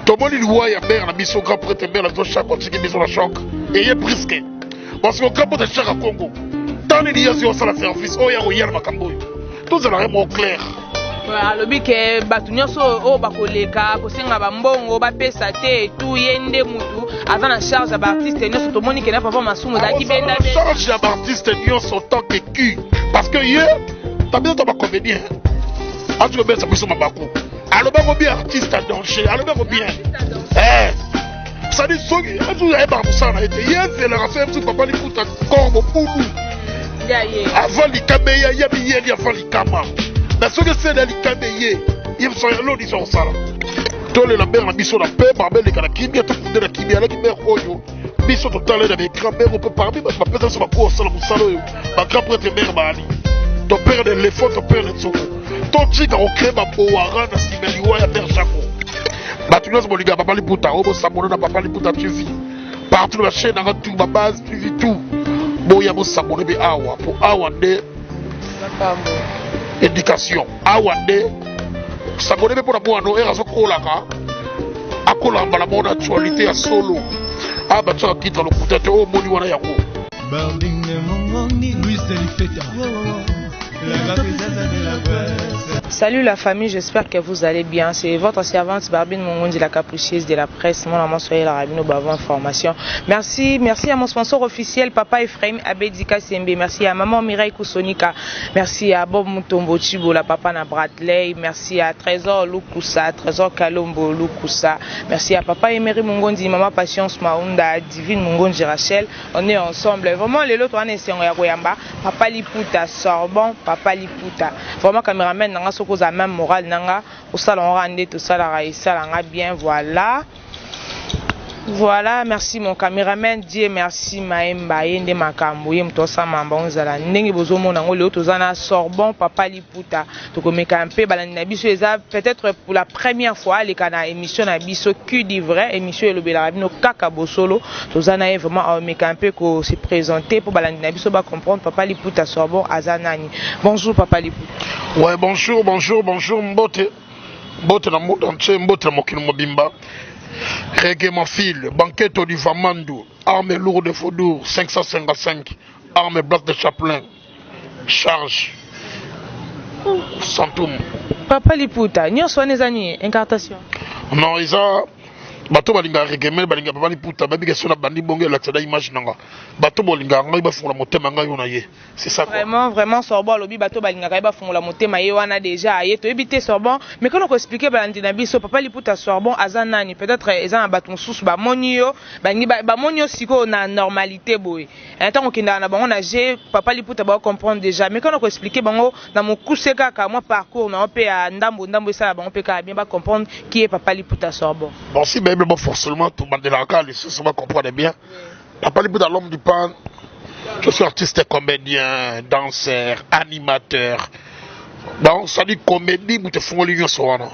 Tomoni liwa ya mère na biso grand prêtre mère la chaque continue biso la choc et y est brisqué parce que grand prêtre chaque Congo tant il y a sur la service oh ya royal makambo tout ça vraiment clair. alobi ke bato nyonso oyo bakoleka kosenga bambongo bapesa te tu ye nde mutu aza na charge ya baartiste nyonso tomoni ke na papa masumu ezalaki benda charge ya baartiste nyonso tant que qui parce que ye tabia to bacomédien azo besa biso mabako alobako bien artiste à danger alobako bien ça dit soki azo ya ba musana ete ye c'est la race tu papa likuta corbo pulu avant likabeya ya biyeli avant likama na soki c'est la likabeya il faut y aller sur ça tole la mère na biso la paix babel kana kimia to de la kimia la kimia oyo biso total na be grand mère on peut parler ba pesa so ba ko sala musala oyo ba grand prêtre mère bali ton père de l'effort ton père de tsoko ton tika au crée ma boara na simeliwa ya père Jaco batu nyonso boliga papa liputa obo sabona na papa liputa tu vis partout la chaîne na tout ma base tu vis tout boya bo sabona be awa pour awa de éducation awa de sabona be pour la boano era so kolaka akola mbala mona actualité ya solo aba tsa kita lo putate o moni wana yako Barding Mongoni Louis Elifeta. Salut la famille, j'espère que vous allez bien. C'est votre servante Barbine Mongondi, la capuchise de la presse. Mon nom est la Rabino Bavon Information. Merci à mon sponsor officiel, Papa Ephraim Abedika Sembe. Merci à Maman Mireille Koussonika. Merci à Bob Mutombo Chibo, la Papa na Bradley. Merci à Trésor Lukusa, Trésor Kalombo Lukusa. Merci à Papa Emery Mongondi, Maman Patience Maunda, Divine Mongondi Rachel. On est ensemble. Vraiment, les autres, on est sur Yagoyamba. Papa Liputa, Sorbon, Papa Liputa. Vraiment, caméraman, n'a pas la même morale, n'a au salon rendez tout ça, la bien, voilà. Voilà, merci mon caméraman, Dieu merci Maemba, Yende Makambo, Yemtosa Mambonzala, Nengi Bozomo, Nango, Tozana, Sorbon, Papa Liputa, Tokomekampe, Balanabiso, peut-être pour la première fois, les canaux émission Nabiso, Q d'Ivray, émission Le Bélarabino, Kaka Bosolo, Tozana est vraiment Mekampe qui s'est présenté pour Balanabiso, comprendre Papa Liputa, Sorbon, Azanani. Bonjour Papa Liputa. Ouais, bonjour, Mbote. Mbote na monde entier, Mbote na Mokino Mobimba. Reggae ma file, banquette du Vamandou, arme lourde de Faudour, 555, arme bloc de Chaplin, charge, Santoum. Papa Liputa, nous sommes des années, incartation. Non, ils ont. Bato balinga reggae mais balinga papa liputa babi que sur la bandi bonge la tsada image nanga bato bolinga ngai ba fungula motema ngai ona ye c'est ça quoi vraiment sorbo lobi bato balinga kai ba fungula motema ye wana déjà ye to ebité sorbo mais quand on expliquer balandi na biso papa liputa sorbo azanani peut-être ezana bato mususu ba monio bangi ba monio siko na normalité boy tant qu'on kinda na bango na G papa liputa ba comprendre déjà mais quand on expliquer bango na mokuse kaka moi parcours na pe ya ndambo ça bango pe ka bien ba comprendre qui est papa liputa sorbo bon si mais forcément tout le monde de la cale ça va comprendre bien papa liputa l'homme du pan je suis artiste comédien danseur animateur donc ça dit comédie vous te font l'union sur wana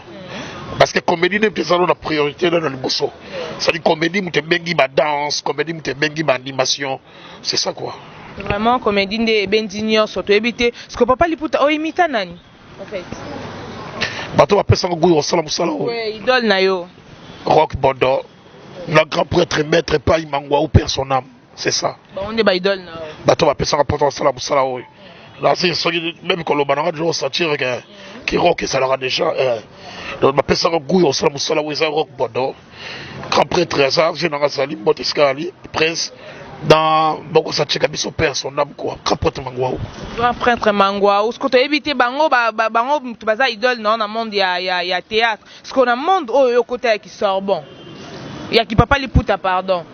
parce que comédie n'est pas la priorité dans le bosso ça dit comédie vous te bengi ba danse comédie vous te bengi ba animation c'est ça quoi vraiment comédie de bendignon surtout éviter ce que papa liputa o imita nani en fait bato ba pesa ngou osala musala ouais idole na yo Rock Bodo, le grand prêtre maître pas Imangwa ou perd son âme, c'est ça. On est ba idole na. Bato va pesa rapporter ça la musala oui. Là c'est même quand le banara je sentir que rock ça l'aura déjà donc ma pesa ngou osala musala oui ça Rock Bodo. Grand prêtre ça général Salim Botiskali prince dans beaucoup ça tcheka biso perd son âme quoi. Grand prêtre Mangwa. Grand prêtre Mangwa, ce que tu éviter bango bango tu baza idole non dans monde ya théâtre. Ce qu'on a monde au côté qui sort bon. Il y a qui papa liputa pardon.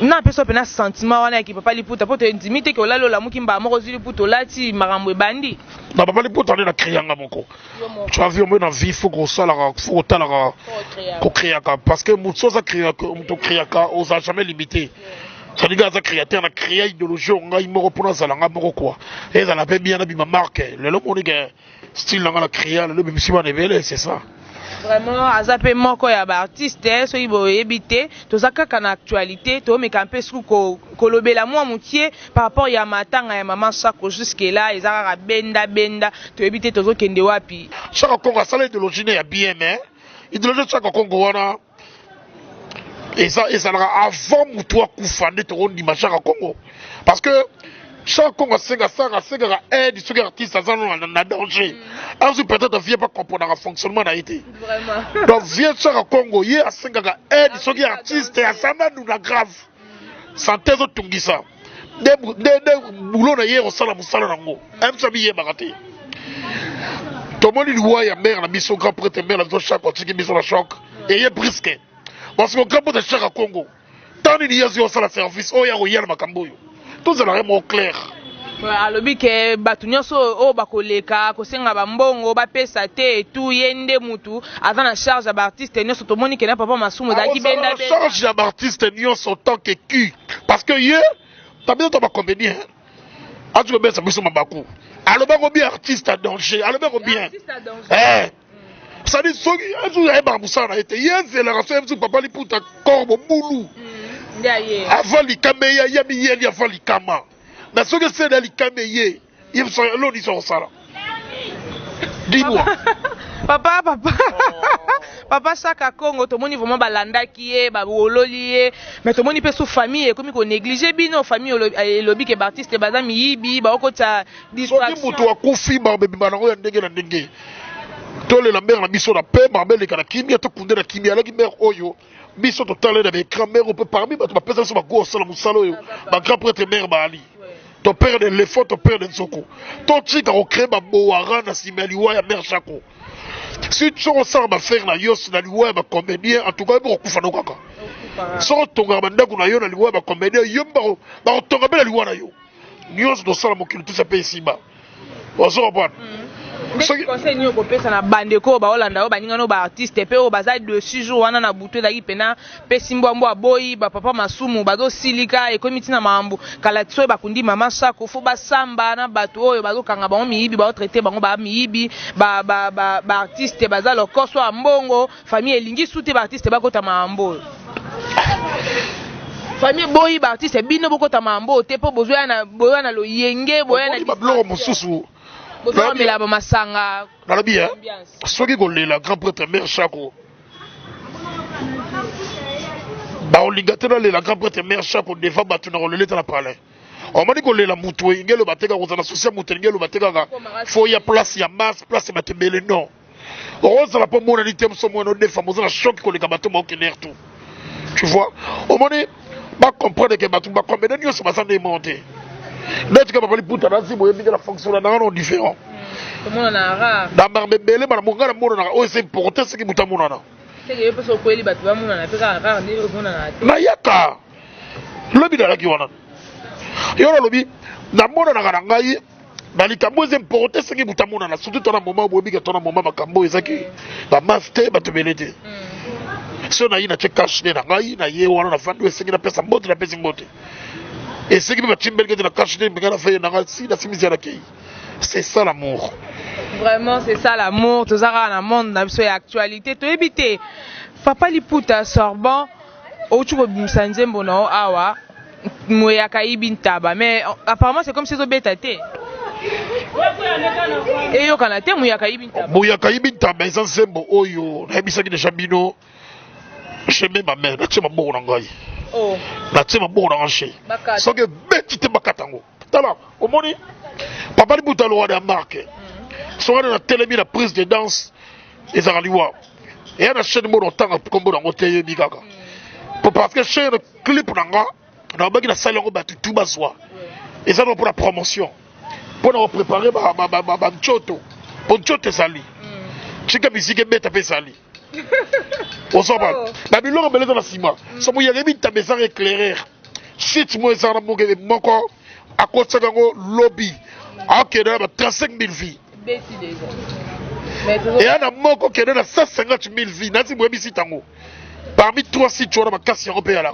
Na peso pena sentiment wana qui papa liputa pour te intimité que là la mukimba moko zili puto lati marambo bandi. Na papa liputa na créanga moko. Tu as vu au moins dans vie faut que ça la faut talara ko créaka parce que muso za créaka muto créaka osa jamais limité. Ça dit que les créateurs ont créé l'idéologie, on a immoré pour nous, quoi. Et ça n'a pas bien ma marque. Le long, on est style, on a créé, le même si on est belle, c'est ça. Vraiment, à zappé moko ya ba artiste, so ibo ebité, to zaka kana actualité, to me campé sou ko kolobela moi moutier par rapport ya matanga ya maman sako jusque là, ezaka benda, to ebité to zo kende wapi. Chaque Congo ça l'idéologie ya bien mais idéologie chaque Congo wana Et ça avant Moutoua Koufane, tu as dit Chaka Congo. Parce que Chaka Congo a 5 aide, ce artiste a un danger. Ensuite, peut-être, viens pas comprendre le fonctionnement n'a été. Vraiment. Donc, viens Chaka Congo, il y a 5 aide, ce artiste, et à ça, nous la grave. Santé, au Tungisa. Des boulons d'ailleurs au Salam Salango. Même ça, il y a baraté. Tout le monde, il voit, il y a mère, la mission grand prêtre, mère, la zone chaque, on tient mission la choc. Et il y a brisquet. Parce que quand on est cher à Congo, tant il y a sur le service, oh, il y a le Macamboyo. Tout ça est vraiment clair. alobi ke batu nyonso o bakoleka kosenga bambongo bapesa te etu yende mutu aza na charge ya baartiste nyonso tomoni ke na papa masumu ezalaki benda benda charge ya baartiste nyonso tant que qui parce que ye tabia to bacomédien atu ko besa biso mabaku alobako bien artiste à danger alobako bien ça dit soki atu ya ba musana ete yenze la raso yesu papa liputa korbo bulu avant likameya ya miyeli avant likama na soki c'est dans likameya il sont l'oni sont ça là dis-moi papa papa Chaka Congo tomoni vraiment balandaki ye babololi ye mais tomoni pe sous famille comme ko négliger bino famille elobi ke artiste baza miyibi ba okota distraction soki mutu akufi ba bebi banango ya ndenge na ndenge tole la mère na biso na pe marbele kana kimia to kunde na kimia la mère oyo biso to tale na écran mère on peut parmi ba to ba pesa so ba go sala musalo yo ba grand prêtre mère ba ali ton père de l'effort ton père de Nzoko ton tika au créer ba boara na simeliwa ya mère Chako si tu ressens ma faire na yos na liwa ba comédien en tout cas ba kufa no kaka so tonga ba ndako na yo na liwa ba comédien yo ba tonga ba liwa na yo nyos do sala mokili tout ça pe ici ba ozo reprendre conseil ni okopesa na bandeko baolanda o baningano ba artiste pe o baza dessus jour wana na butu ezaki pena pe simbwambo aboyi ba papa masumu bazo silika ekomiti na mambu kala tso bakundi mama Chako fo basamba na bato oyo bazokanga bango miyibi bao traiter bango ba miyibi ba artiste baza lokoso ya mbongo famille elingi sute ba artiste bakota mambo famille boyi ba artiste bino bokota mambo te po bozoya na lo yenge boya na bloro mususu la masanga nalobi hein soki kolela grand prêtre mère Chako baolinga te nalela grand prêtre mère Chako devant bato na koleleta na palais omoni kolela mutu ingelo bateka kozala sosia mutu ingelo batekaka fo ya place ya masse place matembele non ozala po mona ni tem so mona defa mozala choc koleka bato ba okener tout tu vois omoni ba comprendre que bato ba combien nyonso basande monter net que papa liputa na zibo yebi la fonction na non différent tout monde na rare na marbele mara mongala mona na o c'est porter ce qui muta mona na c'est que peut so kweli bato ba mona na pe ka rare ndi mona na na yaka lobi da laki wana yo lobi na mona na kana ngai na likambo c'est porter ce qui muta mona na surtout na moment bo bika tona moment makambo ezaki ba master bato belete so na ina check cash na ngai na ye wana na fandu esengi na pesa mbote na pesa mbote. Et ce qui me chimbel que la cache de me fait na si la simisia la kei. C'est ça l'amour. Vraiment c'est ça l'amour, tout ça dans le monde na biso ya actualité to ebité. Papa Liputa Sorbon o chuko bimsanzembo na awa moya kaibi ntaba mais apparemment c'est comme si zo betaté. Et yo kanate moya kaibi ntaba. Moya kaibi ntaba nzembo oyo na bisaki de Chabino. Chez ma mère, na chema bo na ngai. Oh. Na tima bo na ngai. So que beti te bakatango. Tala, omoni Papa Liputa lo wa marque. So na télémi la prise de danse et aliwa. Et na chaîne mo tanga kombo na ngoteye bikaka. Parce que chez le clip na nga, na baki na salle ngo batu tout baswa. Et ça pour la promotion. Pour nous préparer ba nchoto. Pour nchoto sali. Chika bisike beta pe sali. On s'en va. La biloko beleza na sima. Somo ya rebi ta maison éclaireur. Shit moi ça na monge moko akosa ngo lobby. Akena ba 35 000 vies. Beti déjà. Et ana moko kena na 150 000 vies. Nati mo bisi tango. Parmi 3 sites tu na kasi européen là.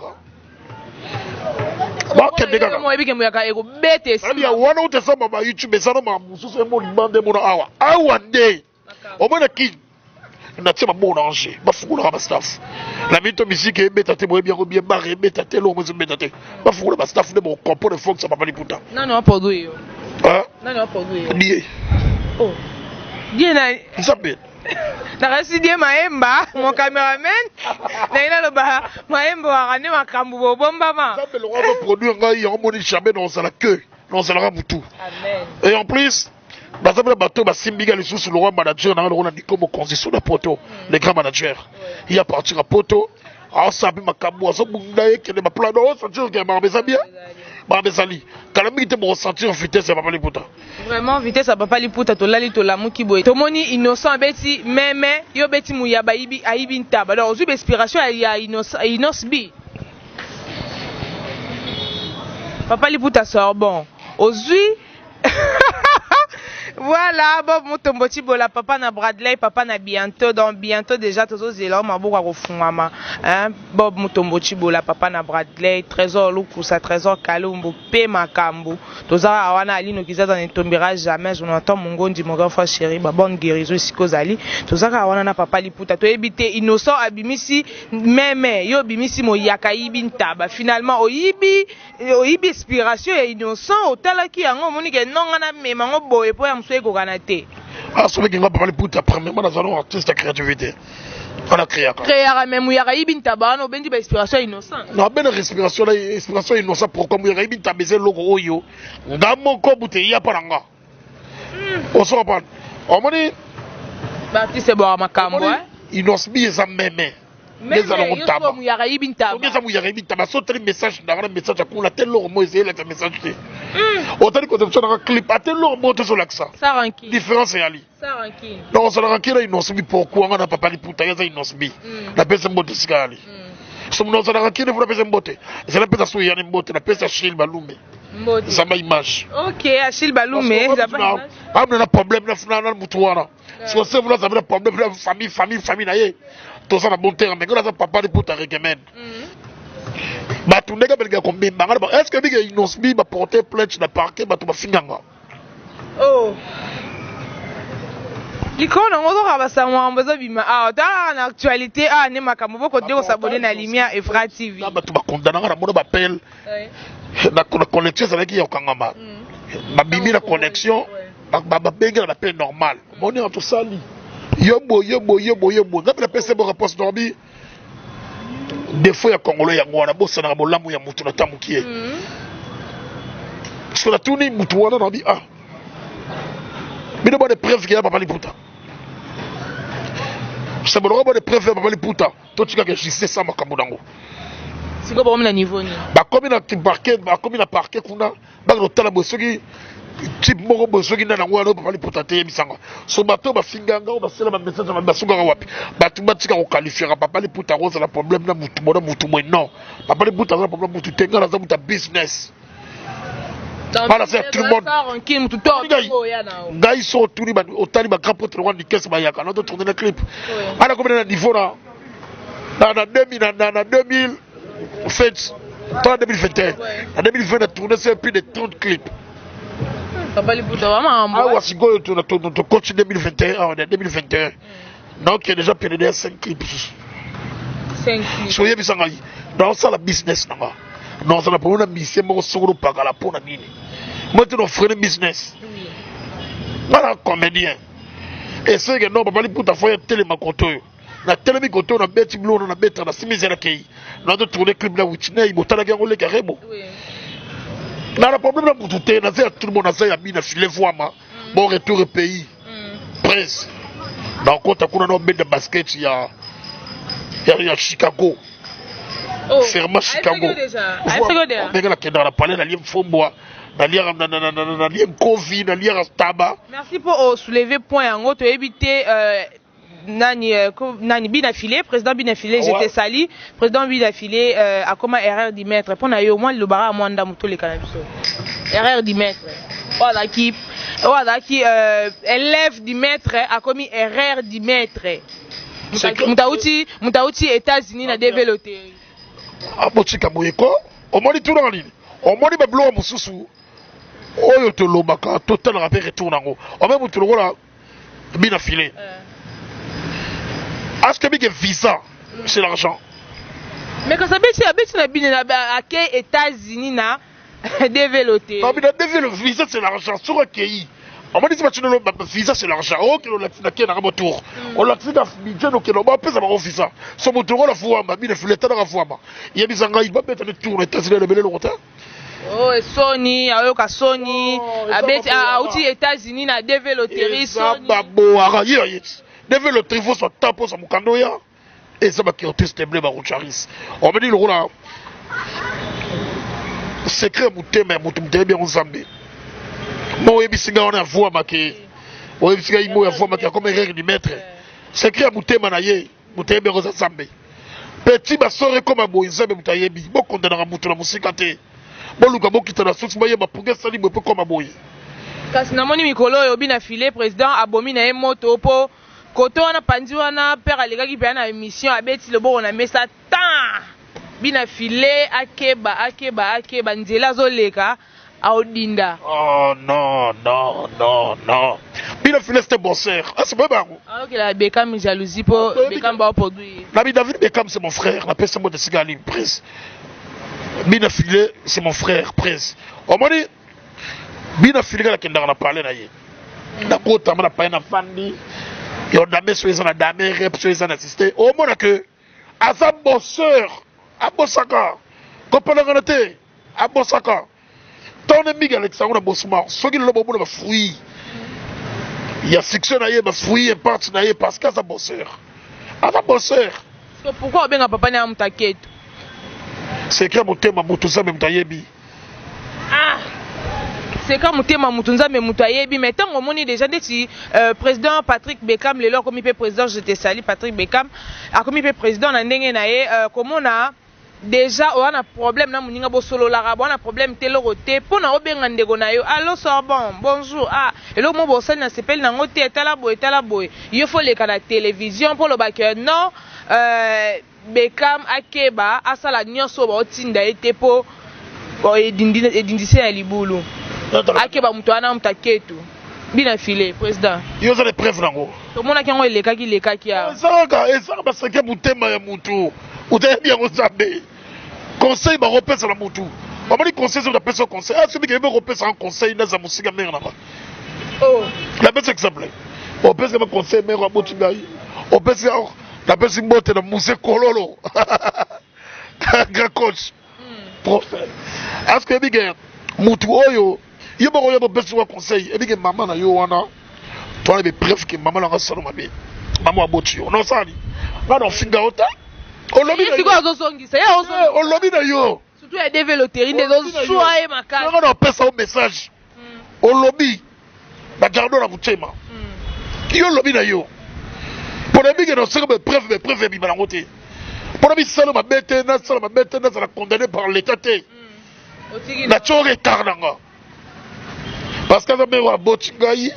Ba kende kaka. Mo ebike mo yaka ego bete si. Abi ya wana utesa mama YouTube ça na ma mususu mo libande mo na awa. Awa nde. Omona ki na tima bon danger bafukula ba staff la mito musique e betate mo bien bien barre betate lo mo betate bafukula ba staff de bon compone fox ça Papa Liputa non pour yo hein non pour yo die oh die na nzambe Nakasidie Maemba, mon caméraman. Naina le ba Maemba warane makambu bomba ma. Ça le roi va produire nga y on jamais dans la queue, dans la mutu. Amen. Et en plus, dans le bateau ba simbiga les sous le roi manager dans le rôle comme condition de poto, les grands managers. Il y a partir à poto, à sabi makambu, à so bundaye qui est ma plan d'eau, ça dire que ma bien. Babezali, calamité pour ressentir vitesse à papa liputa. Vraiment vitesse à papa liputa to lali to lamu kiboy. To moni innocent beti meme yo beti muyaba ibi aibi ntaba. Alors ozu inspiration ya innocent bi. Papa liputa sort bon. Ozu voilà, Bob Mutombochi Bola, papa na Bradley, papa na bientôt, donc bientôt déjà, tous les gens m'abouent à refondre, hein, Bob Mutombochi Bola, papa na Bradley, trésor Lukusa, trésor Kalumbo, P Makambo, tous à Awana Ali, nous qui sont dans les tombera jamais, je n'entends mon gondi, mon grand frère chéri, ma bonne guérison, si cause Ali, tous à Awana na papa liputa, to éviter innocent, abimisi, même, yo bimisi mo yakaïbi ntaba, finalement, oibi inspiration et innocent, au talaki, yango, monique, non, on a même, on boye, pour ah, ce mec, il va parler pour ta première dans un artiste de créativité. On a créé. Créer même, il y a une tabac, on a une inspiration innocente. Non, ben respiration, inspiration innocente. Pourquoi il y a une tabezé logo yo? Dans mon corps, il y a pas d'anga. On se reprend. On m'a dit. Baptiste c'est bon, ma cambo. Innocent, il y a même. Mais allons tabac. Il y a une tabac. Il y a une tabac. Sauter le message, d'avoir un message à couler. Tel logo, moi, il y a un message. Autant que tu as un clip, à tel logo, moi, tu as sur l'accent. Ça ranki. Différence est ali. Ça ranki. Non, ça ranki là, innocent, pourquoi on n'a pas parlé pour ta yaza innocent. La personne botte ce qu'ali. Son nom, ça ranki, il faut la personne botte. C'est la personne qui a une botte, la personne Achille Baloumé. Ça m'a image. Ok, Achille Baloumé. Ça m'a image. Ah, mais on a un problème, on a un moutouara. Si on sait, vous avez un problème, famille, naïe. Tout ça, on a bon terme, mais on a pas parlé pour ta recommande. Bah, tout le monde a combien. Est-ce que les innocents va porter plainte dans le parquet, bah, tu vas finir. Oh. L'icône, on va passer à besoin de ah, dans l'actualité, ah, n'est pas comme vous, quand on s'abonne à la lumière et Fra TV. Ah, bah, tu vas condamner à mon appel. La connexion, c'est là qu'il y a un kangama. Ma bimi la connexion, ma benga l'appel normal. On est en tout ça, yobo. Quand la personne me réponse dormi, des fois, il y a Congolais, il y a Ngwana, il y a Molamu, il y a Moutou, il y a Moukié. Parce qu'on a tourné Moutou, on a dit, ah. Mais il y a des preuves qu'il y a Papa Liputa. C'est bon, il y a des preuves qu'il y a Papa Liputa. Toi, tu as que je sais ça, ma Kamoudango. C'est quoi pour moi le niveau? Comme il a parqué, il y a l'hôtel à Bossogi. Type moko bosoki na ngwa no papa liputa te bisanga so bato ba finganga ba sela ba message ba basuka wapi bato batika ko qualifier papa liputa ko la problème na mutu mo non papa liputa na problème mutu tenga na za muta business voilà c'est tout le monde gars ils sont tous les au tali ba grand pote rwanda kesse ba yaka na to tourner le clip ala comme na niveau là na 2000 fait 2021 en 2020 on a tourné c'est plus de 30 clips. Papa Liputa vraiment ah si go tu coach 2021 donc il y a déjà perdu 5 clips 5 clips soyez bisanga dans ça la business nanga non ça la pour une mission mo solo pagala pour na nini moi tu offres business voilà comédien et c'est que non Papa Liputa faut tellement koto na tellement koto na beti blou na beta na simizela kei na de tourner clip là witine il botala ga ngole karebo na le problème là pour tout est tout le monde a ça ya mina filet voima bon retour au pays presse donc quand on a un de basket il y a Chicago ferme Chicago mais là qui dans la palais la liem fomboa na liem Covid na liem Taba. Merci pour soulever point en autre éviter Nani Binafilé, président Binafilé, j'étais sali, président Binafilé a comme erreur d'y mettre. Pour au moins le barra à moi dans les cannabis. Erreur d'y mettre. Voilà qui élève d'y mettre a commis erreur d'y mettre. Moutaouti États-Unis n'a développé. Ah bon chika moyeko, on m'a dit tout dans ligne. On m'a dit ba blo mususu. Oyo to lobaka total rappel retour nango. On va mutu lokola Binafilé. Est-ce que les visa, c'est l'argent? Mais quand ça veut dire que les États-Unis ont développé. Non, mais le visa, c'est l'argent. Sur un pays, On m'a dit que visa c'est l'argent. Ok, on l'a fait dans un retour. On l'a fait dans le budget, donc on va payer un visa. Son moteur, on l'a fait à ma mine, il est à fois. Il y a des engrais, il va mettre le tour, il est le retard. Oh, Sony, ayoka Sony, abeti auti États-Unis na développer Sony. Babo, arayi, développer faut son temps pour son mukando ya. Et ça va qui ont testé blé baroucharis. On me dit le rôle secret mutema mutumte bien Zambie. Moi ebisinga on a voix maké. O ebisinga imo ya voix maké comme règle du maître. Secret mutema na ye, mutema bien Zambie. Petit basore comme abo Zambie mutayebi. Bo kondana mutu na musika te. Bo luka bo kitana sosi ba yeba puga sali bo comme abo. Kasi namoni mikolo oyo bina filé président abomi na ye moto po koto wana pandi wana père alekaki pe na émission abeti le bo na mesa tant. Bina filé akeba nzela zoleka aodinda. Oh non. Bina filé c'était bosseur. Ah c'est pas bon. Alors que la Beckham jalousie pour Beckham ba produit. Nabi David Beckham c'est mon frère, la personne de Sigali Prince. Bina filé c'est mon frère Prince. On m'a dit Bina filé la kenda na parler na ye. Na kota na pa na fandi. Yo dame so ezana dame rep so ezana assisté. Au moins que asa bosseur Abosaka, comprenez te, Abosaka. Ton ami Alexandre Bosman, ce qui est le bon de fruit. Il y a section naïe, ma fruit et partie naïe parce qu'à sa bosseur. À sa bosseur. Pourquoi on a papa n'a pas t'inquiète? C'est que mon thème à Moutouza même taïebi. Ah! C'est quand mon thème à Moutouza même taïebi, mais tant qu'on est déjà dit président Patrick Beckham, le leur comité président, je te salue Patrick Beckham, a comité président na ndenge naïe, comment on a déjà on a problème na muninga bo solo la on a problème telo roté pour na obenga ndego na yo allo sorbon bonjour ah et le mo bossel na s'appelle na ngote etala boy il faut les la télévision pour le backer non Beckham akeba asala nyonso ba otinda ete po edindise ya libulu akeba muto ana mtaketu bina filé président yo za les preuves nango to mona kango lekaki ya ça ba seke mutema ya mutu utaye bien ozabe conseil ba repesa la mutu on m'a dit conseil sur la personne conseil ah celui qui veut repesa un conseil na za musiga mer na ba oh la best exemple on peut se conseil mer wa botingai on peut se la best mbote na musée kololo grand coach prophète est-ce que big mutu oyo yo ba yo best wa conseil e big maman na yo wana toi les preuves que maman la solo mabe maman aboti yo non ça ni ba no finga ota on lobby na yo surtout les développeurs des autres soyez makaka on a passé un message on lobby ba gardo na butema yo lobby na yo pour les big no c'est comme preuve bi balango te pour les salo ma bête na ça condamné par l'état te na chore karnanga parce que ça me wa botingai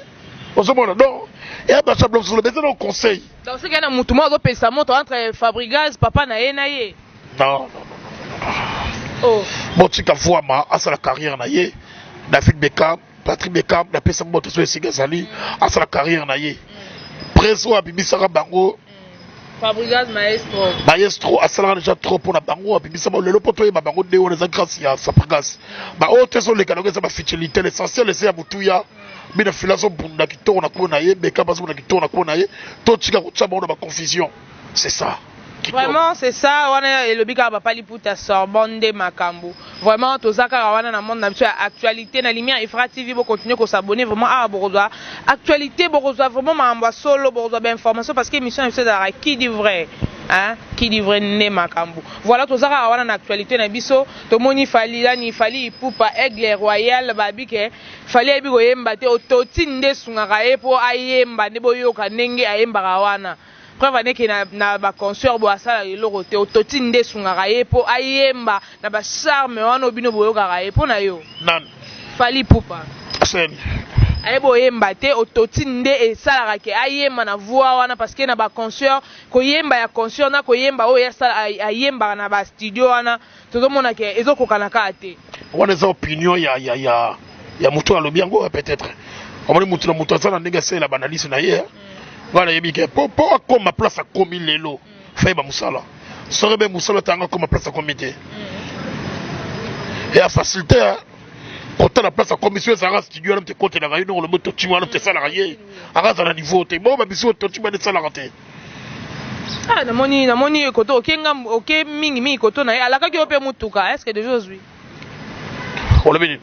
osomona non et à basa bloc sur le besoin de conseil donc c'est qu'il y a un moutouma qui pèse sa montre entre Fabregas papa na ye non oh bon tu as vu à sa carrière na ye David Beckham Patrick Beckham na pèse sa montre sur Sigazali à sa carrière na ye preso a bibisaka bango Fabregas maestro a sala déjà trop pour na bango a bibisa ba lelo poto ye ba bango de on les grâce ya Fabregas ba autre sont les canaux ça ba fidelité l'essentiel c'est à butuya bina filaso bunda kitoko na kona ye beka bazo na kitoko na kona ye to tika ko tsaba na ba confusion c'est ça vraiment c'est ça wana le bika ba pali puta Sorbonne de Makambu vraiment to zaka wana na monde na biso actualité na lumière Ifra TV bo continuer ko s'abonner vraiment à bourgeois actualité bourgeois vraiment mamba solo bourgeois ben information parce que émission c'est à qui dit vrai hein qui dit vrai ne Makambu voilà to zaka wana na actualité na biso to moni fali ipupa aigle royal babike fali abi ko yemba te ototinde sungaka e po ayemba ne boyoka ndenge ayemba wana preuve aneke na ba concert bo asala eloko te ototinde sungaka ye po ayemba na ba charme wana obino boyoka ye po na yo nan fali ipupa sen ay boyemba te ototinde esalaka ke ayemba na voix wana parce que na ba concert koyemba ya concert na koyemba oyo yasala ayemba na ba studio wana tozomona ke ezokokana ka te wana eza opinion ya mutu alobi yango peut-être omoni mutu na mutu asala ndenge asala banalise na ye voilà yebi ke po akoma place akomi lelo fayeba musala sore be musala tanga akoma place akomi te et a facilité Quand la place à commission, ça reste studio, on te compte la réunion, le mot tu vois, te salarié. Arrête à la niveau, t'es bon, mais bisous, tu vas être salarié. Ah, namoni koto okengam oké mingi koto na alaka ki ope mutuka. Est-ce que déjà aujourd'hui? On le dit.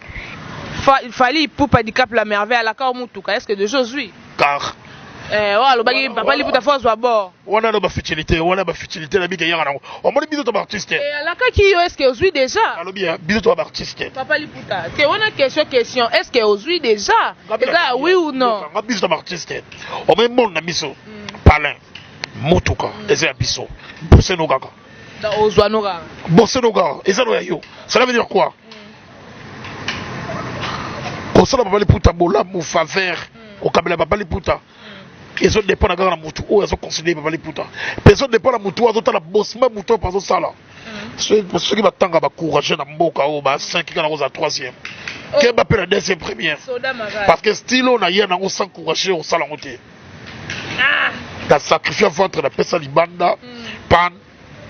Fali pour pas handicap la merveille alaka mutuka. Est-ce que déjà aujourd'hui? Car le bagi papa li puta force wa bord. On a la futilité, la biga yara. On m'a dit bisous ton artiste. Et alaka ki est-ce que aujourd'hui déjà? Alors bien, bisous ton artiste. Papa li puta. C'est on a question. Est-ce que aujourd'hui déjà? Ça oui ou non? Bisous ton artiste. On met mon amiso. Palin. Motuka, eza ya biso. Bosse no gaga. Da ozwa no gaga. Bosse no gaga, eza no ya yo. Cela veut dire quoi? Ko sala babali puta bola mu faveur. Ko kabela babali puta. Ils ont dépend na gaga na mutu. O yaso considérer babali puta. Personne dépend na mutu azo tala boss ma mutu pas sala. Ceux qui batanga ba courager na mboka o ba 5 qui na roza 3e. Qui ba pela 2e première. Parce que stylo na yena ngo sans courager au sala ngote. T'as sacrifié votre la pesa libanda pan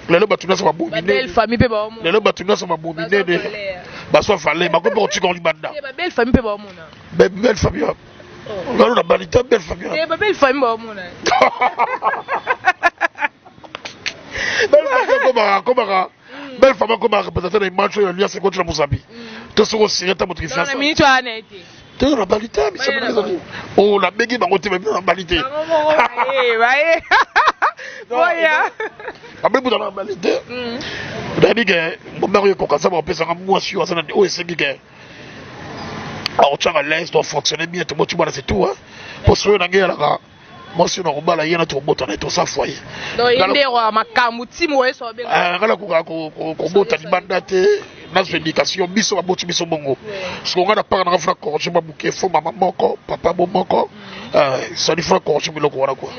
lelo batuna so babomine belle famille pe ba omo lelo batuna so babomine de baso fallait ba ko ba tiko libanda belle famille pe ba omo na belle famille ngalo na balita belle famille belle famille ba omo na belle famille comme représenter les matchs de l'Alliance contre la Mozambique tout ce qu'on sait ta motrice na minute a été tu na balita mi c'est oh la begi ba ngote na balité Voya. Après vous dans la balité. Dabi que mon mari ko kasa ba pesa moi sur ça na o esengi que au tchanga lens doit fonctionner bien tout tu vois c'est tout hein pour se na ngela ka moi sur na robala yena to bota na to sa foyer donc inde wa makambu timo eso be ngala ko bota di bandate na éducation biso ba boti biso bongo parce qu'on a pas na fra ko je mabuke fo mama moko papa bo moko ça lui fera ko je biloko wana quoi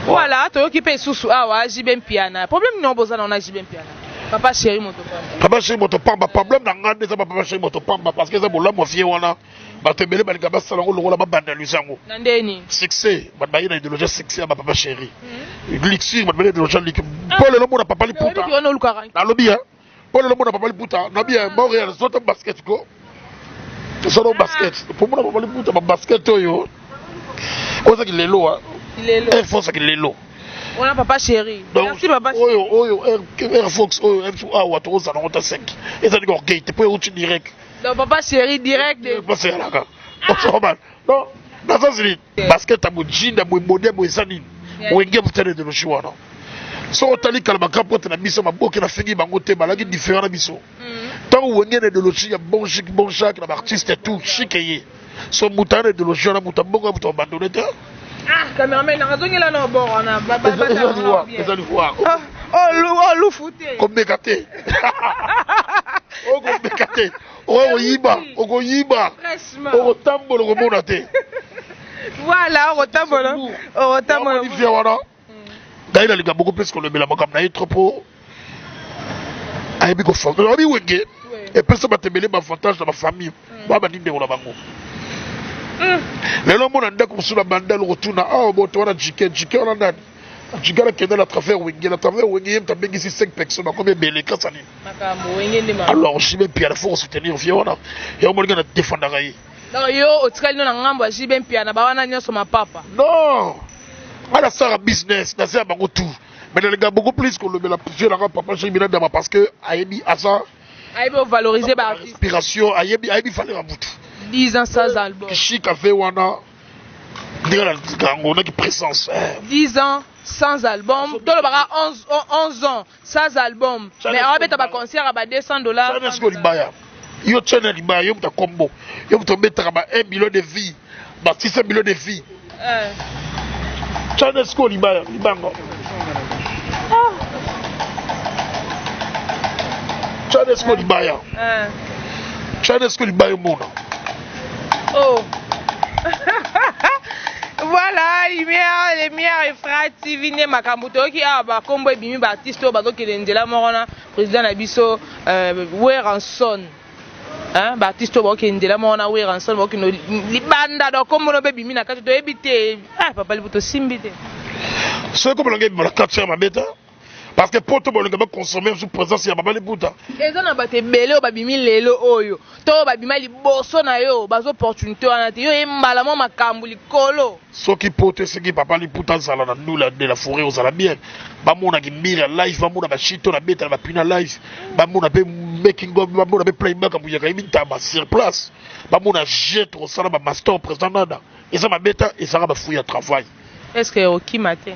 voilà to occupé susu awa jibe mpiana problème non bozana na jibe mpiana papa chéri moto pamba problème na ngande ça papa chéri moto pamba parce que ça bola mo vie wana ba tebele ba lika ba sala ngo lokola ba banda lusango ndeni succès ba ba ina idéologie succès ba papa chéri l'ixir ba bele idéologie lik Paul le mona papa liputa na lobi hein Paul le mona papa liputa na bien Montréal zoto basket go zoto basket pour mona papa liputa ba basket yo o ça qui lelo hein lelo il faut ça qui lelo on a papa chéri merci papa Air Fox F2A ou Atoros à nota 5 et ça dit qu'on gate pour route direct donc papa chéri direct de passer là non dans ça c'est basket à mojinda mo modèle mo sanine o ngé peut-être de lochiwa non so otali kalma kapote na biso maboke na fengi bango te balaki différent na biso tant ou ngé de lochi ya bon chic bon chaque na artiste et tout chic et so mutane de lochi na mutabongo to abandonné te cameraman na razongi la no bord on a baba ça voir oh lou fouté comme bekate oh comme bekate oh yiba oh tambolo ko mona te voilà oh tambolo vient wana d'ailleurs les gars beaucoup plus que le mela makam na trop aibi ko fa abi wenge et personne va te mêler ma avantage dans ma famille baba ninde ko na bango lelo mona ndako musula bandalo rotuna boto wana jike wana ndani jikala kende la travers wenge yem tabengi 5 personnes comme belé kasani makambo wenge ndima alors jibe pia la faut soutenir vie wana et on mona défendre gaï donc yo otikali na ngambo jibe pia na ba wana nyoso mapapa non ala sara business na ça bango tout mais les gars beaucoup plus que le la plusieurs la papa chez mina dama parce que aibi asa aibi valoriser ba inspiration aibi fallait la bout 10 ans sans album. Chic a fait wana. On a qui présence. 10 ans sans album. Dans le bara 11 ans sans album. Mais on va mettre concert à $200. Est-ce que libaya? Yo channel libaya yo mta combo. Yo mta mettre à 1 million de vies. Ba 600 millions de vies. Channel school libaya libango. Channel school libaya. Channel school libaya mona. Oh. Voilà, lumière et frère TV ne makambuto ki aba kombo ebimi ba artiste ba ko kelendela morona président na biso Weranson hein ba artiste ba ko kelendela morona Weranson ba ko no libanda do kombo no bebimi na kati to ebite papa libuto simbite so ko bolonge ba 4 ma beta Parce que poto bolinga ba consommer sous présence ya baba liputa. Eza na bate belé o babimi lelo oyo. To babima liboso na yo bazo opportunité wana te yo embala mo makambu likolo. Soki poto seki papa liputa zala na nula de la forêt aux ala bien. Ba mona ki mira live ba mona ba shito na beta ba pina live. Ba mona be making of ba mona be playback amu ya kaimita ba sur place. Ba mona jet au sala ba master président nada. Et ça ma beta et ça ba fouiller travail. Est-ce que oki matin?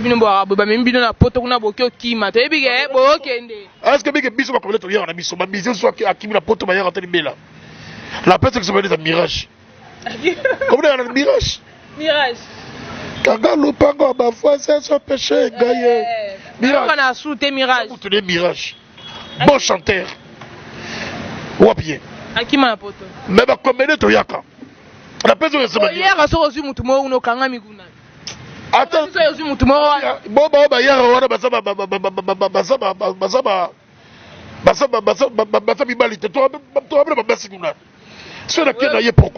Bino boa ba même bino na poto kuna boki okima to ebige bo kende. Est-ce que bige biso ba koleto ya na biso ba biso so akimi na poto ba ya tani bela. La peste que ça veut dire mirage. Comment on a un mirage? Mirage. Kanga lupango ba foi c'est son péché gaye. Mirage. On a souté mirage. Vous tenez mirage. Bon chanteur. Ou bien. Akima na poto. Mais ba combien to yaka. La peste que ça veut dire. Hier a so ozu mutu mo uno kanga miguna. Attends, bon bah hier on a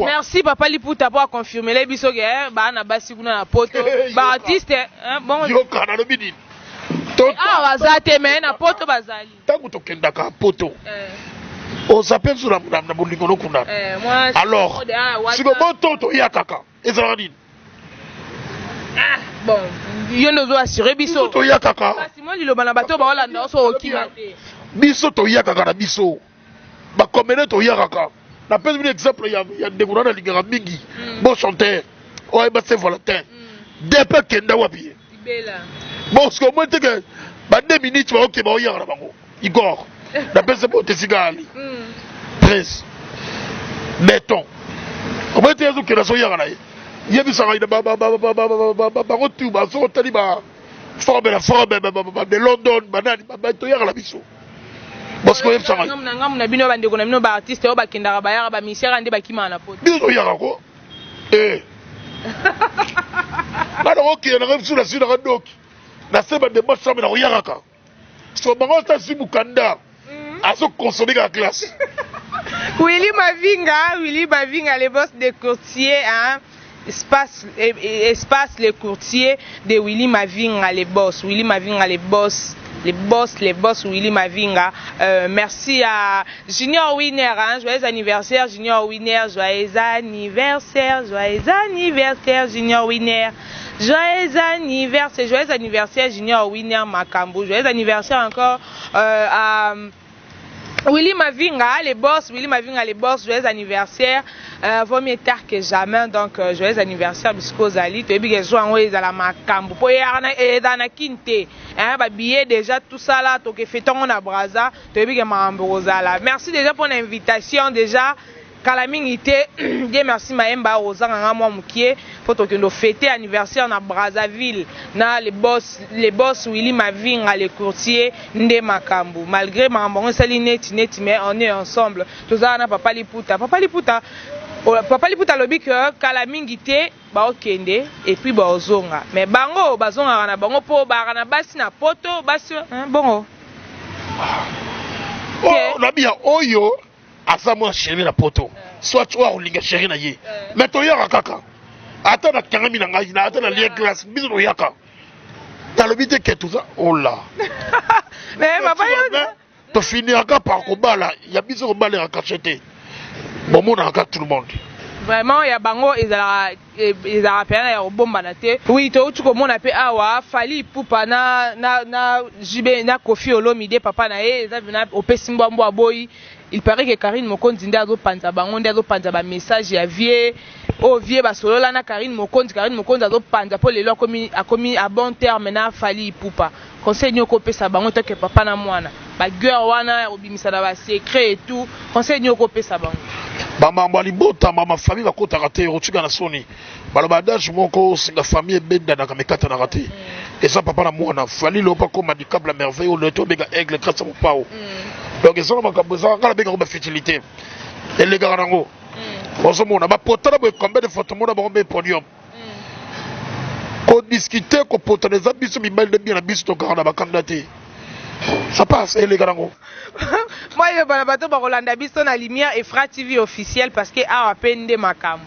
merci papa Liputa pour confirmer les bisoge ba na basi kuna na poto ba artiste bon yo kana no bidini ah bazate mais na poto bazali tangu to kenda ka poto on s'appelle sur la bolingo no kuna alors si le bon toto yakaka ezalani. Ah, bon, yo no zo assurer biso. To yakaka. Kasi mo liloba na bato ba Holanda so okima te. Biso to yakaka na biso. Ba komene to yakaka. Na pèse un exemple ya ndekuna na lingara mingi. Bon chanteur. Ouais ba c'est Valentin. Depe kenda wapi. Bela. Bon ce que moi te que ba 2 minutes ba okima o yakaka bango. Igor. Na pèse bo te sigali. 13. Mettons. Comment te yazo kena so yakaka na yebisaka ina bango tu baso otali ba forme de London banani bato yaka la biso parce que yebisaka ngam na bino bandeko na bino ba artiste o bakendaka bayaka ba misera nde bakima na poto biso yaka ko bana okeye na biso na sina ka doki na seba de match na oyaka so bango ta simukanda aso consommer la classe. Willy Mavinga les boss des courtiers hein. Espace les courtiers de Willy Mavinga les boss Willy Mavinga les boss Willy Mavinga. Merci à Junior Winner hein. Joyeux anniversaire Junior Winner, joyeux anniversaire Junior Winner, joyeux anniversaire Junior Winner Makambo, joyeux anniversaire encore à Willy Mavinga les boss, joyeux anniversaire. Vaut mieux tard que jamais, donc joyeux anniversaire Bisco Zali. Tu es bien joué en haut à la Macambo. Pour y aller dans la quinte, hein, billet déjà tout ça là, tu es fait ton à Braza. Tu es bien Marambozala. Merci déjà pour l'invitation déjà. Calamité, Dieu merci Maemba Rosa Ngamo Mukie. Faut que nous fêter anniversaire na Brazzaville, na les boss Willy Mavinga les courtiers Nde Makambu. Malgré Marambon Salineti mais on est ensemble. Tout ça na Papa Liputa lobi que Calamité ba okende et puis ba ozonga. Mais bango bazonga na bango po ba na basi na poto basi bongo. Oh, na bien oyo asa moi chéri na poto. Soit tu as olinga chéri na ye. Mais to yaka kaka. Ata na kangami na ngai na ata na lien classe biso no yaka. Ta lobi te que tout ça. Oh là. Mais papa yo to finira par kobala, ya biso kobala ka cacheter. Bon mon aka tout le monde. Vraiment ya bango ezala pena ya bomba na te. Oui to tu komona pe awa fali pupa na jibe na Kofi Olomide papa na ye eza bina opesi mbambo aboyi. Il paraît que Karine Mokondi nde azopanza bango nde azopanza ba message ya vie basolola na Karine Mokondi azopanza po lelo akomi à bon terme na fali pupa. Conseil nyoko pesa bango to ke papa na mwana ba guerre wana obimisa na ba secret et tout conseil nyoko pesa bango mama libota mama famille bakota raté rotuka na soni baloba dash moko singa famille benda na kamekata na raté et ça papa na mwana fali lo pas comme handicap la merveille le to bega aigle grâce à mon pao donc ils sont makambo za kala bega ba fertilité et les gars rango bozo mona ba potana bo combien de photos mona ba podium ko discuter ko potana biso mibali de bien na biso to garana ba candidaté. Ça passe, et les gars. Moi, je vais bateau par Rolanda Bisto na Lumière et Fra TV officiel parce que a peine de Macam.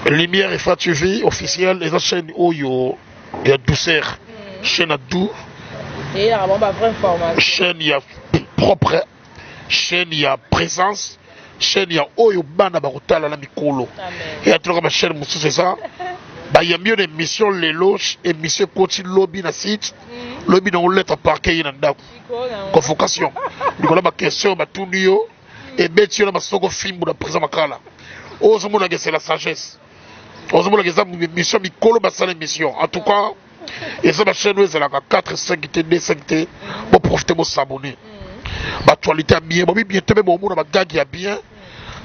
Lumière et Fra TV officiel, les chaînes Oyo et douceur. chaîne à tout. Et il y a vraiment vraie information. Chaîne il y a propre, chaîne il y a présence, chaîne il y a oyo bana bakutala la mikolo. Et à travers ma chaîne musu c'est ça. Bah il y a mieux d'émission l'éloge émission coach lobby na site. Lobby na lettre parquet yinanda. Convocation. Nicolas ma question ba tunio et betio na masoko film na présent makala. Ozomona que c'est la sagesse. Ozomona que ça mission mikolo ba sala mission. En tout cas, et ça ma chaîne c'est la 4 5 T 5 T pour profiter pour s'abonner. Bah actualité bien, bah bien te bon monde ba gag ya bien.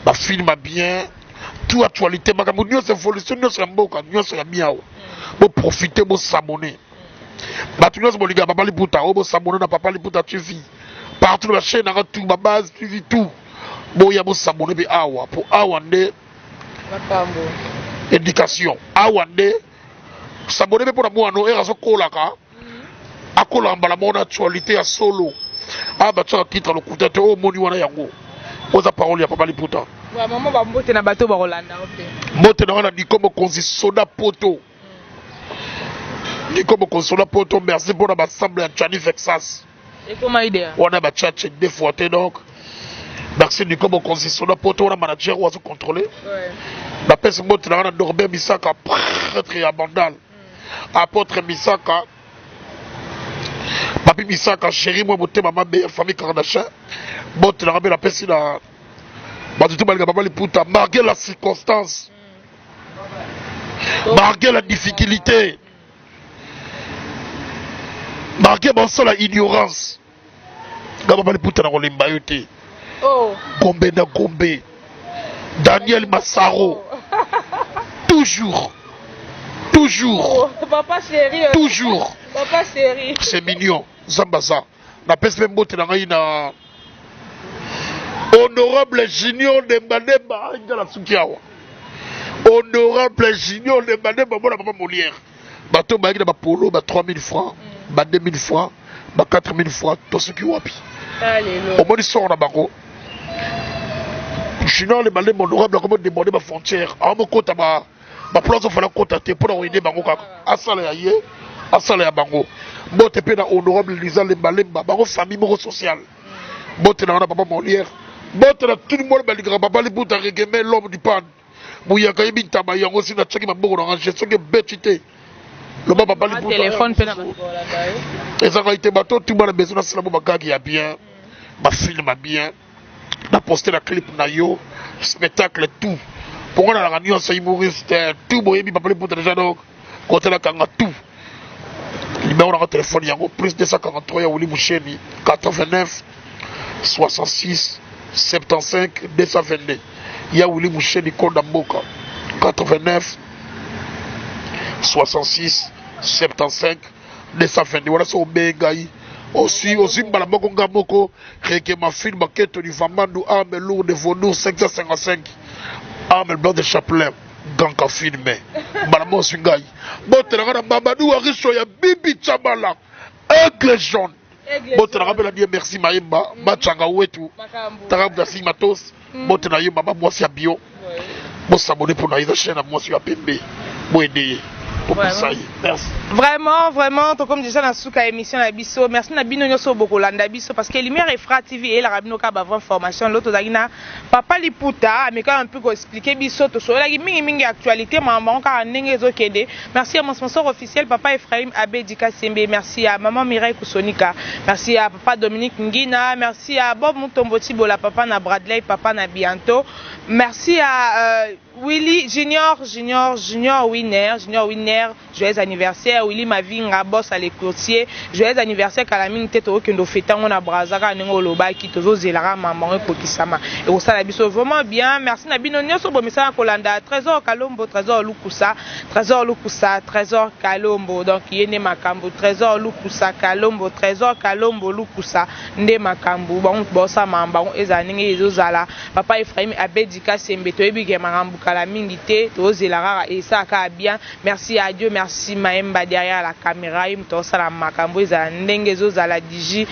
Bah film bien. Tout actualité makambo nyonso evolution nyonso ya mboka nyonso ya miao. Pour profiter pour s'abonner. Bah tu nyonso boliga papa liputa, pour s'abonner na papa liputa TV. Partout la chaîne na tout ma base TV tout. Bon ya pour s'abonner be awa pour awa nde Makambo. Éducation. Awande s'abonner pour la moano et raso kolaka. Akola mbala mona actualité ya solo. Ah bah tu as titre le coup tête au moni wana yango. Oza parole ya papa liputa. Wa maman ba mbote na bato ba Rolanda ope. Mbote na wana dikomo konzi soda poto. Dikomo konzi soda poto merci pour la assemblée ya Chani Vexas. Et comment idée? On a ba chat deux fois donc. Merci dikomo konzi soda poto na manager ou à se contrôler. Ouais. La peste mbote na wana Norbert Misaka prêtre ya bandal. Apôtre Misaka. Papi Misaka chéri moi moté maman famille Kardashian. Mbote na la peste na Batutu balga papa liputa malgré la circonstance. Malgré la difficulté. Malgré la ignorance. Papa liputa na kolemba yote. Oh. Gombe na Gombe. Daniel Massaro. Toujours. Toujours. Oh, papa chéri. Toujours. Papa chéri. C'est mignon. Zambaza. Na peste même bote na ngai na Honorable Junior de Mbademba. Honorable Junior de Mbademba. Moi, papa Molière. Bateau, bah, il y a polo, bah, 3000 francs, bah, 2000 francs, bah, 4000 francs. Tout ce qui est wapi. Au moins, ils sont en bako. Junior de Mbademba, honorable, comment demander ma frontière. À mon côté, ma place, il fallait contacter pour aider Bango. Asala ya ye, asala ya Bango. Bon, tu peux honorable Lisa de Mbademba, Bango, famille, mon social. Bon, tu n'as pas papa Molière. Bon, tout le monde va dire papa liputa regeme l'homme du pan. Mouyaka yebi ntaba yango si na tchaki maboko na gestion que betité. Le papa liputa téléphone pe na bato. Et ça va être bateau tout le monde a besoin de cela pour bagagi ya bien. Ma film a bien. Na poster la clip na yo, spectacle tout. Pour on a la nuance humoriste tout boyebi papa liputa déjà donc côté la kanga tout. Numéro na téléphone yango plus 243 ya Wili Moucheni 89 66 75 222. Il y a Willy Moucheni Konda Mboka 89 66 75 222. Voilà ça au Bengaï. Aussi Balamoko Ngamoko Reke ma film Keto du Vamandu arme lourde de Vaudou 555 arme blanc de Chaplin Ganka filmé Balamo Swingaï. Bon telanga Mamadou Aristo ya Bibi Tchabala Aigle jaune. Bon, tu as rappelé la merci Maïmba, Machanga Wetu, Tarab Sing Matos, bon, tu as eu Maman moi c'est bio. Bon, s'abonner pour la chaîne à moi sur APB. Bon, aider. Merci. Vraiment, comme déjà dans la émission la biso, merci na bino nyoso boko landa biso parce que Lumière et Fra TV et la rabino ka ba information l'autre dagina papa liputa mais quand un peu expliquer biso to so la mingi actualité maman ka ndenge zo kende. Merci à mon sponsor officiel papa Ephraim Abedika Sembe, merci à maman Mireille Kusonika, merci à papa Dominique Ngina, merci à Bob Mutomboti Bola papa na Bradley papa na bientôt. Merci à Willy Junior Winner, joyeux anniversaire. Willy Mavinga, boss à l'écourtier, joyeux anniversaire. Kalamine Teto, Kendo Fetan, on a Brazaka, Nengo Loba, qui tozo Zelara, Maman, Pokisama. Et au Salabiso, vraiment bien. Merci Nabino Nyoso, Bomisa Kolanda, Trésor Kalombo, Trésor Lukusa, Trésor Kalombo. Donc, Yene Makambo, Trésor Lukusa, Kalombo, Trésor Kalombo, Lukusa, Nde Makambo, Bon, Bossa Mamba, Ezaning, Ezozala, Papa Ephraim Abedika Sembeto, Ebige Marambu. La mingité, et ça bien. Merci à Dieu, merci Maemba derrière la caméra. Il me la macambo, ils ont n'engezo à la Digi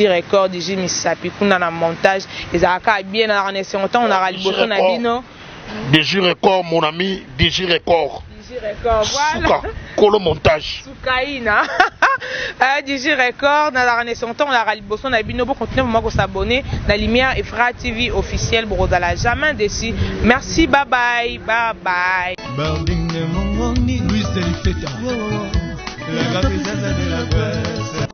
Record, Digi Misapi, kuna na montage. Ils ont bien dans la temps, on a rallié beaucoup na bino. Digi Record, mon ami, Digi Record. Digi Record, voilà. Souka, Kolo Montage. Soukaina. Digi Record, dans la Renaissance, on a raliboson, on a binobo, continuez vraiment à s'abonner. La Lumière et Fra TV officiel, Brodala, jamais déçu. Merci, bye bye, bye bye. Barding de Mongoni, Louis Delifeta. La capitale de la presse.